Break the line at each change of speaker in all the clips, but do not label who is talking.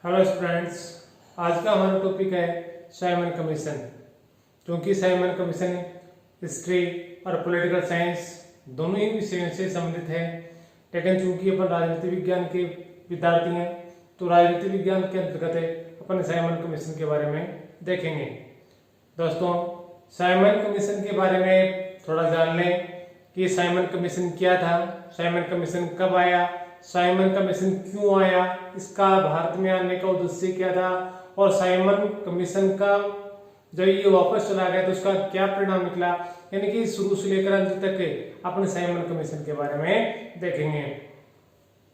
Hello students, आज का हमारा टॉपिक है साइमन कमीशन। क्योंकि साइमन कमीशन हिस्ट्री और पॉलिटिकल साइंस दोनों ही विषयों से संबंधित है, लेकिन चूंकि अपन राजनीति विज्ञान के विद्यार्थी हैं तो राजनीति विज्ञान के अंतर्गत अपन साइमन कमीशन के बारे में देखेंगे। दोस्तों, साइमन कमीशन के बारे में थोड़ा जान लें कि साइमन कमीशन क्या था, साइमन कमीशन कब आया, साइमन कमीशन क्यों आया, इसका भारत में आने का उद्देश्य क्या था, और साइमन कमीशन का जब ये वापस चला गया तो उसका क्या परिणाम निकला। यानी कि शुरू से लेकर अंत तक अपने साइमन कमीशन के बारे में देखेंगे।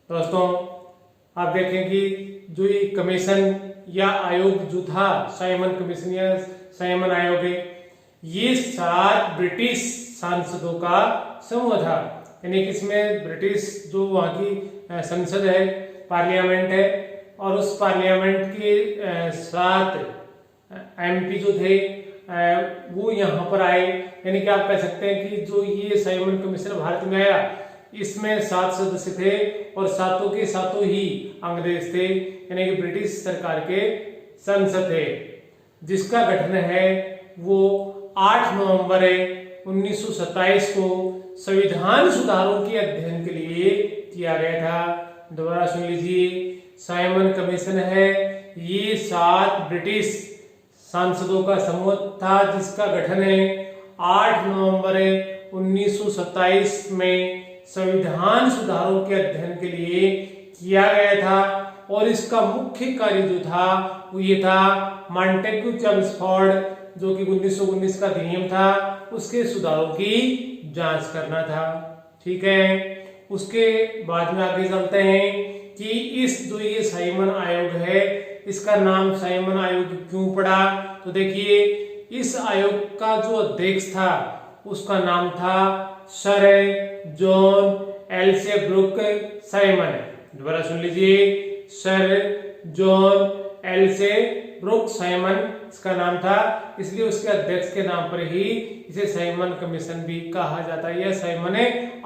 दोस्तों, आप देखें कि जो ये कमीशन या आयोग जो था, साइमन कमीशन या साइमन आयोग, ये 7 ब्रिटिश सांसदों का समूह था। यानी कि इसमें ब्रिटिश जो वहाँ की संसद है, पार्लियामेंट है, और उस पार्लियामेंट के 7 एमपी जो थे वो यहाँ पर आए। यानी कि आप कह सकते हैं कि जो ये साइमन कमीशन भारत में आया, इसमें 7 सदस्य थे और सातों के सातों ही अंग्रेज थे, यानी कि ब्रिटिश सरकार के संसद थे, जिसका गठन है वो 8 नवंबर 1927 को संविधान सुधारों के अध्ययन के लिए किया गया था। दोबारा सुन लीजिए, साइमन कमीशन है ये 7 ब्रिटिश सांसदों का समूह था, जिसका गठन है 8 नवंबर 1927 में संविधान सुधारों के अध्ययन के लिए किया गया था। और इसका मुख्य कार्य जो था वो ये था, मॉन्टेग्यू चेम्सफोर्ड जो कि 1919 का अधिनियम था, उसके सुधारों की जांच करना था। ठीक है, उसके बाद में आगे चलते हैं कि इस जो ये साइमन आयोग है, इसका नाम साइमन आयोग क्यों पड़ा। तो देखिए, इस आयोग का जो अध्यक्ष था उसका नाम था sir John Allsebrook Simon. दोबारा सुन लीजिए, sir John Allsebrook Simon इसका नाम था, इसलिए उसके अध्यक्ष के नाम पर ही इसे साइमन कमीशन भी कहा जाता है या साइमन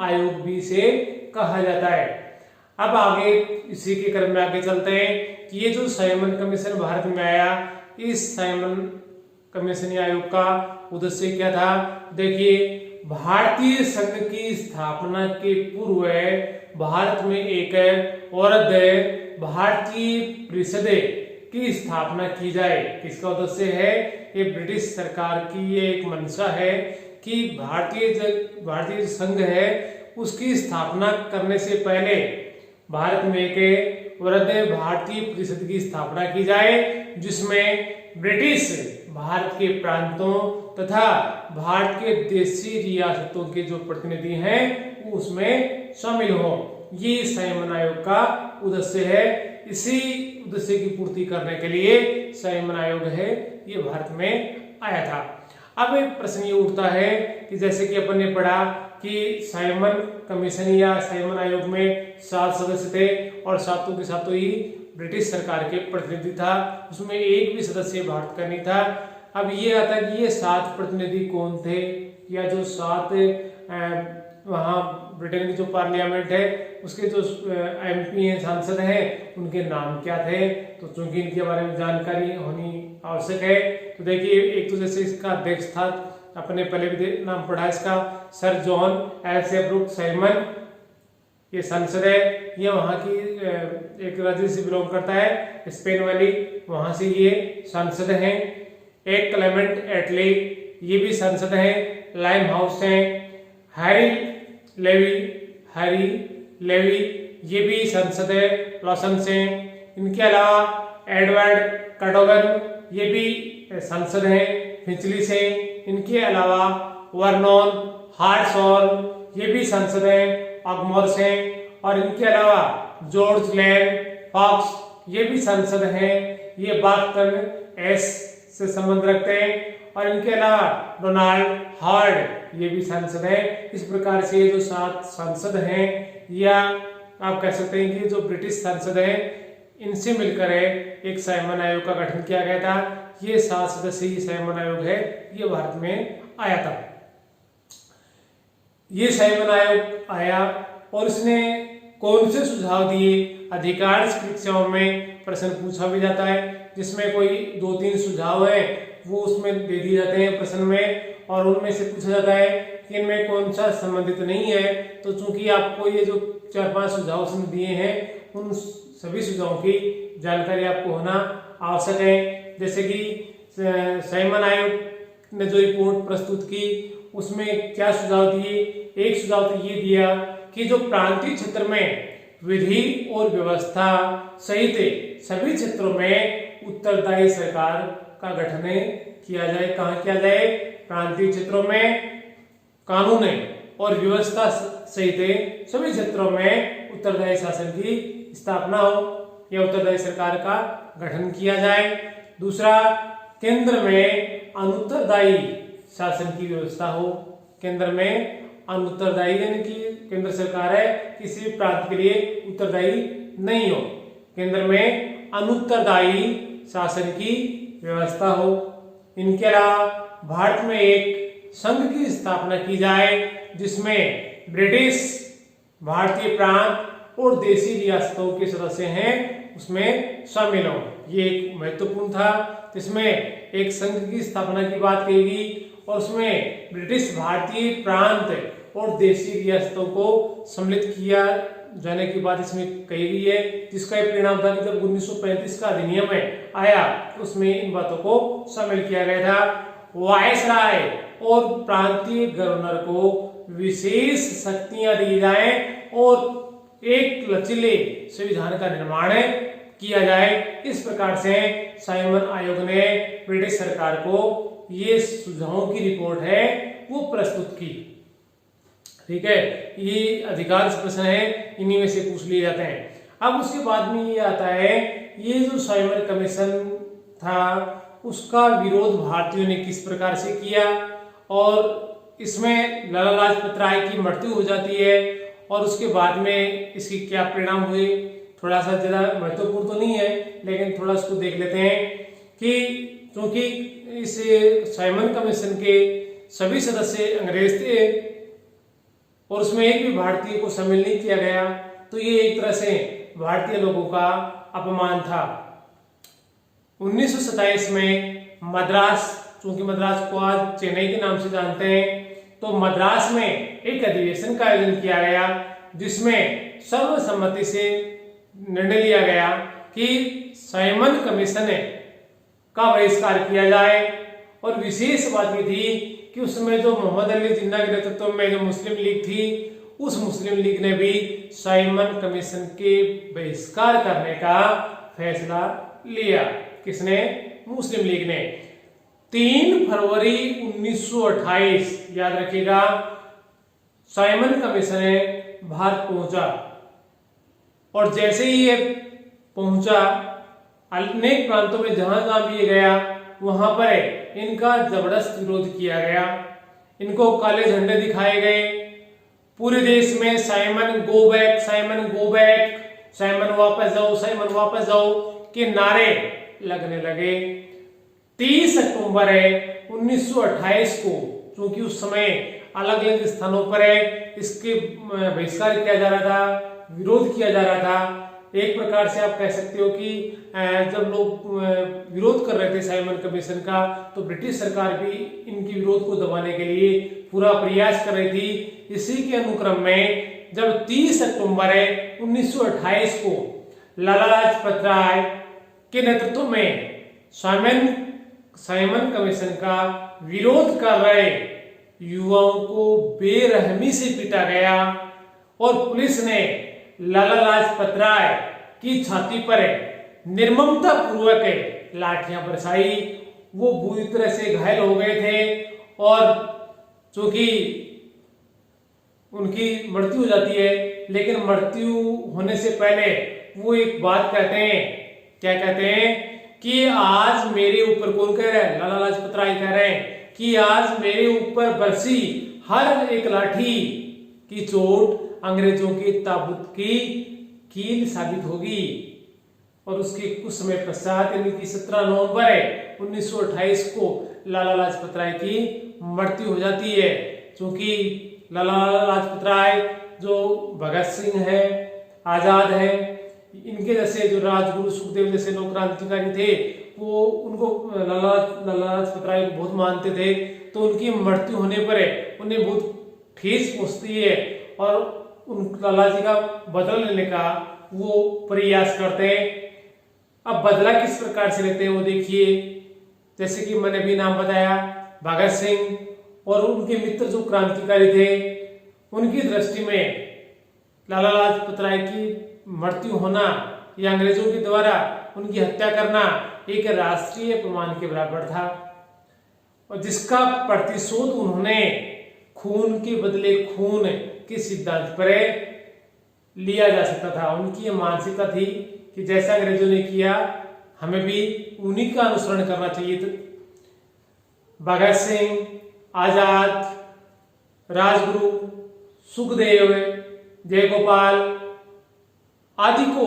आयोग भी इसे कहा जाता है। अब आगे इसी के क्रम में आगे चलते हैं कि ये जो साइमन कमीशन भारत में आया, इस साइमन कमीशन आयोग का उद्देश्य क्या था। देखिए, भारतीय संघ की स्थापना के पूर्व भारत में एक औरत भारतीय परिषद की स्थापना की जाए। किसका उद्देश्य है, ये ब्रिटिश सरकार की ये एक मंशा है कि भारतीय संघ है उसकी स्थापना करने से पहले भारत में एक वृहद भारतीय परिषद की स्थापना की जाए, जिसमें ब्रिटिश भारत के प्रांतों तथा भारत के देशी रियासतों के जो प्रतिनिधि हैं वो उसमें शामिल हो। ये साइमन आयोग का उद्देश्य है। इसी उद्देश्य की पूर्ति करने के लिए साइमन आयोग है ये भारत में आया था। अब एक प्रश्न ये उठता है कि जैसे कि अपन ने पढ़ा कि साइमन कमीशन या साइमन आयोग में 7 सदस्य थे और सातों के सातों ही ब्रिटिश सरकार के प्रतिनिधि था, उसमें एक भी सदस्य भारत का नहीं था। अब ये आता है कि ये 7 प्रतिनिधि कौन थे, या जो 7 वहाँ ब्रिटेन की जो पार्लियामेंट है उसके जो एमपी हैं, सांसद हैं, उनके नाम क्या थे। तो चूंकि इनके बारे में जानकारी होनी आवश्यक है, तो देखिए, एक तो जैसे इसका अध्यक्ष था, अपने पहले भी नाम पढ़ा इसका, sir John Allsebrook Simon, ये संसद है, ये वहाँ की एक राज्य से बिलोंग करता है, स्पेन वाली, वहाँ से ये सांसद हैं। एक क्लेमेंट एटली, ये भी सांसद हैं। लाइम हाउस हैं। हैरी लेवी ये भी संसद है, लॉसन से। इनके अलावा एडवर्ड कैडोगन ये भी संसद है, फिंचली से। इनके अलावा वर्नोन हार्ट्सऑल ये भी संसद है, अगमोर से। और इनके अलावा जॉर्ज लैन फॉक्स ये भी संसद हैं, ये बास्टन एस से संबंध रखते हैं। और इनके अलावा डोनाल्ड हार्ड ये भी सांसद है। इस प्रकार से ये जो 7 सांसद हैं, या आप कह सकते हैं कि जो ब्रिटिश सांसद हैं, इनसे मिलकर एक साइमन आयोग का गठन किया गया था। ये 7 सदस्यीय साइमन आयोग है, ये भारत में आया था। ये साइमन आयोग आया और इसने कौन से सुझाव दिए, अधिकांश परीक्षाओं में प्रश्न पूछा भी जाता है, जिसमें कोई 2-3 सुझाव है वो उसमें दे दिए जाते हैं प्रश्न में, और उनमें से पूछा जाता है कि इनमें कौन सा संबंधित नहीं है। तो चूंकि आपको ये जो 4-5 सुझाव उसने दिए हैं, उन सभी सुझावों की जानकारी आपको होना आवश्यक है। जैसे कि साइमन आयोग ने जो रिपोर्ट प्रस्तुत की उसमें क्या सुझाव दिए। एक सुझाव तो ये दिया कि जो प्रांतीय क्षेत्र में विधि और व्यवस्था सहित सभी क्षेत्रों में उत्तरदायी सरकार का गठन किया जाए। कहाँ किया जाए? प्रांतीय क्षेत्रों में कानून और व्यवस्था सहित सभी क्षेत्रों में उत्तरदायी शासन की स्थापना हो या उत्तरदायी सरकार का गठन किया जाए। दूसरा, केंद्र में अनुत्तरदायी शासन की व्यवस्था हो। केंद्र में अनुत्तरदायी यानी कि केंद्र सरकार है किसी भी प्रांत के लिए उत्तरदायी नहीं हो, केंद्र में अनुत्तरदायी शासन की व्यवस्था हो। इनके अलावा भारत में एक संघ की स्थापना की जाए जिसमें ब्रिटिश, भारतीय प्रांत और देशी रियासतों के सदस्य हैं उसमें शामिल हो। ये एक महत्वपूर्ण था, जिसमें एक संघ की स्थापना की बात कही गई और उसमें ब्रिटिश, भारतीय प्रांत और देशी रियासतों को सम्मिलित किया जाने की बात इसमें कही गई है, जिसका एक परिणाम था कि जब 1935 का अधिनियम आया तो उसमें इन बातों को शामिल किया गया था। वायसराय और प्रांतीय गवर्नर को विशेष शक्तियां दी जाएं और एक लचीले संविधान का निर्माण किया जाए। इस प्रकार से साइमन आयोग ने ब्रिटिश सरकार को ये सुझावों की रिपोर्ट है वो प्रस्तुत की। ठीक है, ये अधिकांश प्रश्न है, इन्हीं में से पूछ लिए जाते हैं। अब उसके बाद में ये आता है, ये जो साइमन कमीशन था उसका विरोध भारतीयों ने किस प्रकार से किया, और इसमें लाला लाजपत राय की मृत्यु हो जाती है और उसके बाद में इसकी क्या परिणाम हुए। थोड़ा सा ज्यादा महत्वपूर्ण तो नहीं है, लेकिन थोड़ा इसको देख लेते हैं कि क्योंकि इस साइमन कमीशन के सभी सदस्य अंग्रेज थे और उसमें एक भी भारतीय को शामिल नहीं किया गया, तो ये एक तरह से भारतीय लोगों का अपमान था। 1927 में मद्रास, चूंकि मद्रास को आज चेन्नई के नाम से जानते हैं, तो मद्रास में एक अधिवेशन का आयोजन किया गया जिसमें सर्वसम्मति से निर्णय लिया गया कि साइमन कमीशन का बहिष्कार किया जाए। और विशेष बात ये थी कि उसमें जो मोहम्मद अली जिन्ना के नेतृत्व में जो मुस्लिम लीग थी, उस मुस्लिम लीग ने भी साइमन कमीशन के बहिष्कार करने का फैसला लिया। किसने? मुस्लिम लीग ने। 3 फरवरी 1928 याद रखिएगा, साइमन कमीशन भारत पहुंचा और जैसे ही ये पहुंचा अनेक प्रांतों में जहां जहां भी ये गया वहां पर इनका जबरदस्त विरोध किया गया। इनको काले झंडे दिखाए गए। पूरे देश में Simon go back, Simon go back, Simon वापस जाओ, साइमन वापस जाओ के नारे लगने लगे। 30 अक्टूबर 1928 को, क्योंकि उस समय अलग अलग स्थानों पर इसके बहिष्कार किया जा रहा था, विरोध किया जा रहा था। एक प्रकार से आप कह सकते हो कि जब लोग विरोध कर रहे थे साइमन कमीशन का, तो ब्रिटिश सरकार भी इनके विरोध को दबाने के लिए पूरा प्रयास कर रही थी। इसी के अनुक्रम में जब 30 अक्टूबर 1928 को लाला लाजपत राय के नेतृत्व में साइमन कमीशन का विरोध कर रहे युवाओं को बेरहमी से पीटा गया और पुलिस ने लाला लाजपत राय की छाती पर निर्ममता पूर्वक लाठियां बरसाई। वो बुरी तरह से घायल हो गए थे और चूंकि उनकी मृत्यु हो जाती है, लेकिन मृत्यु होने से पहले वो एक बात कहते हैं। क्या कहते हैं? कि आज मेरे ऊपर, कौन कह रहा है? लाला लाजपत राय कह रहे हैं कि आज मेरे ऊपर बरसी हर एक लाठी की चोट अंग्रेजों की ताबूत की कील साबित होगी। और उसके कुछ समय पश्चात यानी कि 17 नवंबर 1928 को लाला लाजपत राय की मृत्यु हो जाती है। क्योंकि लाला लाजपत राय जो भगत सिंह है, आजाद है, इनके जैसे जो राजगुरु सुखदेव जैसे लोग क्रांतिकारी थे वो उनको लाला लाजपत राय को बहुत मानते थे, तो उनकी मृत्यु होने पर उन्हें बहुत ठेस पहुंचती है और उन लाला जी का बदला लेने का वो प्रयास करते हैं। अब बदला किस प्रकार से लेते हैं वो देखिए। जैसे कि मैंने भी नाम बताया, भगत सिंह और उनके मित्र जो क्रांतिकारी थे, उनकी दृष्टि में लाला लाजपत राय की मृत्यु होना या अंग्रेजों के द्वारा उनकी हत्या करना एक राष्ट्रीय अपमान के बराबर था, और जिसका प्रतिशोध उन्होंने खून के बदले खून के सिद्धांत पर लिया जा सकता था। उनकी यह मानसिकता थी कि जैसा अंग्रेजों ने किया हमें भी उन्हीं का अनुसरण करना चाहिए। तो भगत सिंह, आजाद, राजगुरु, सुखदेव, जयगोपाल आदि को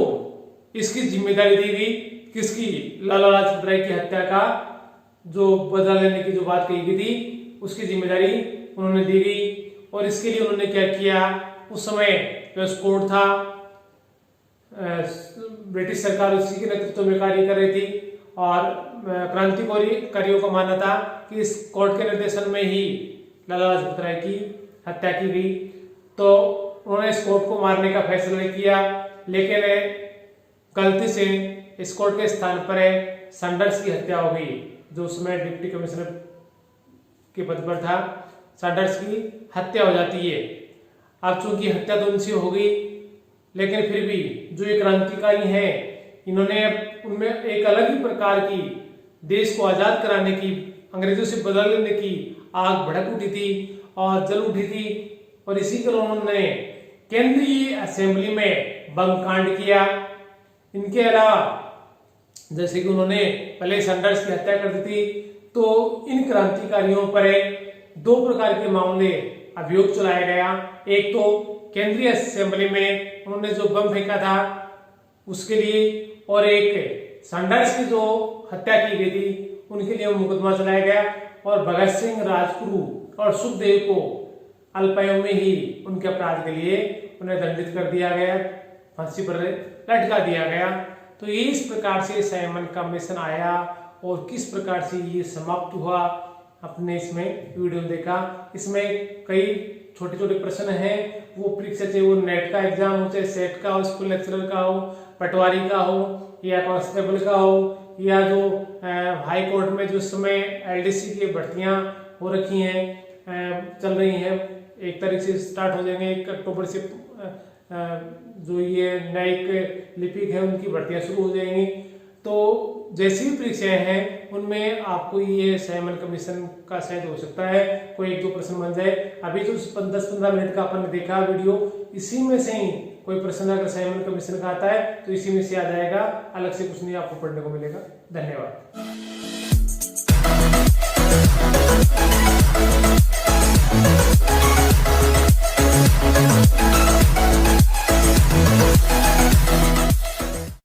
इसकी जिम्मेदारी दी गई। किसकी? लाला लाजपत राय की हत्या का जो बदला लेने की जो बात कही गई थी उसकी जिम्मेदारी उन्होंने दी गई। और इसके लिए उन्होंने क्या किया, उस समय जो कोर्ट था, ब्रिटिश सरकार उसी के नेतृत्व में कार्य कर रही थी और क्रांतिकारियों का मानना था कि इस कोर्ट के निर्देशन में ही लाला लाजपत राय की हत्या की गई। तो उन्होंने इस कोर्ट को मारने का फैसला किया, लेकिन गलती से इस कोर्ट के स्थान पर सैंडर्स की हत्या हो गई, जो उसमें डिप्टी कमिश्नर के पद पर था। सैंडर्स की हत्या हो जाती है। अब चूंकि हत्या तो उनसे हो गई, लेकिन फिर भी जो ये क्रांतिकारी हैं, इन्होंने उनमें एक अलग ही प्रकार की देश को आजाद कराने की, अंग्रेजों से बदला लेने की आग भड़क उठी थी और जल उठी थी। और इसी के उन्होंने केंद्रीय असेंबली में बम कांड किया। इनके अलावा जैसे कि उन्होंने पहले सैंडर्स की हत्या कर दी थी, तो इन क्रांतिकारियों पर दो प्रकार के मामले अभियोग चलाया गया। एक तो केंद्रीय असेंबली में उन्होंने जो बम फेंका था उसके लिए, और एक सैंडर्स की जो हत्या की गई थी उनके लिए मुकदमा चलाया गया। और भगत सिंह, राजगुरु और सुखदेव को अल्पायु में ही उनके अपराध के लिए उन्हें दंडित कर दिया गया, फांसी पर लटका दिया गया। तो ये इस प्रकार से साइमन कमीशन आया और किस प्रकार से ये समाप्त हुआ, अपने इसमें वीडियो देखा। इसमें कई छोटे छोटे प्रश्न हैं, वो परीक्षा चाहे वो नेट का एग्जाम हो, चाहे सेट का हो, स्कूल लेक्चरर का हो, पटवारी का हो या कांस्टेबल का हो, या जो हाई कोर्ट में जो समय एलडीसी की भर्तियां हो रखी हैं, चल रही हैं, 1 तारीख से स्टार्ट हो जाएंगे, 1 अक्टूबर से जो ये न्यायिक लिपिक है उनकी भर्तियां शुरू हो जाएंगी। तो जैसी भी परीक्षाएं हैं उनमें आपको ये साइमन कमीशन का शायद हो सकता है कोई 1-2 प्रश्न बन जाए। अभी जो 10-15 मिनट का अपन ने देखा वीडियो, इसी में से ही कोई प्रश्न अगर साइमन कमीशन का आता है तो इसी में से आ जाएगा, अलग से कुछ नहीं आपको पढ़ने को मिलेगा। धन्यवाद।